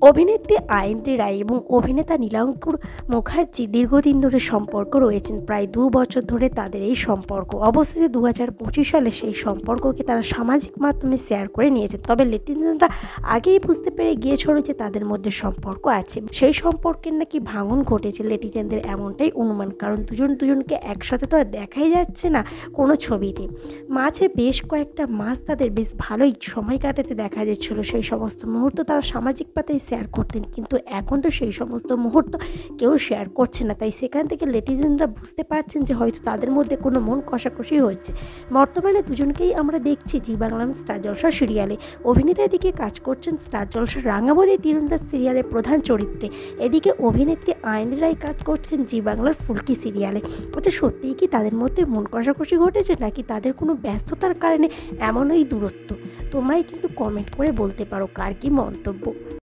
অভিনেত্রী আইন্দ্রি রায় এবং অভিনেতা নীলাঙ্কুর মুখার্জি দীর্ঘদিন ধরে সম্পর্ক রয়েছেন। প্রায় 2 বছর ধরে তাদের এই সম্পর্ক। অবশেষে 2025 সালে সেই সম্পর্ককে তারা সামাজিক মাধ্যমে শেয়ার করে নিয়েছেন। তবে নেটিজেনরা আগেই বুঝতে পেরে গিয়েছিল যে তাদের মধ্যে সম্পর্ক আছে। সেই সম্পর্কের নাকি ভাঙন ঘটেছে, নেটিজেনদের এমনটাই অনুমান। কারণ দুজনকে একসাথে তো আর দেখাই যাচ্ছে না কোনো ছবিতে। মাঝে বেশ কয়েকটা মাস তাদের বেশ ভালোই সময় কাটাতে দেখা যাচ্ছিল। সেই সমস্ত মুহূর্ত তারা সামাজিক পাতায় শেয়ার করতেন, কিন্তু এখন তো সেই সমস্ত মুহূর্ত কেউ শেয়ার করছে না। তাই সেখান থেকে নেটিজেনরা বুঝতে পারছেন যে হয়তো তাদের মধ্যে কোনো মন কষাকষি হচ্ছে। বর্তমানে দুজনকেই আমরা দেখছি জি বাংলা স্টার জলসা সিরিয়ালে। অভিনেতা এদিকে কাজ করছেন স্টার জলসার রাঙামাটি তীরন্দাজ সিরিয়ালের প্রধান চরিত্রে। এদিকে অভিনেত্রী আইন্দ্রি রায় কাজ করছেন জি বাংলার ফুলকি সিরিয়ালে। আচ্ছা, সত্যিই কি তাদের মধ্যে মন কষাকষি ঘটেছে, নাকি তাদের কোনো ব্যস্ততার কারণে এমনই দূরত্ব? তোমরাই কিন্তু কমেন্ট করে বলতে পারো কার কি মন্তব্য।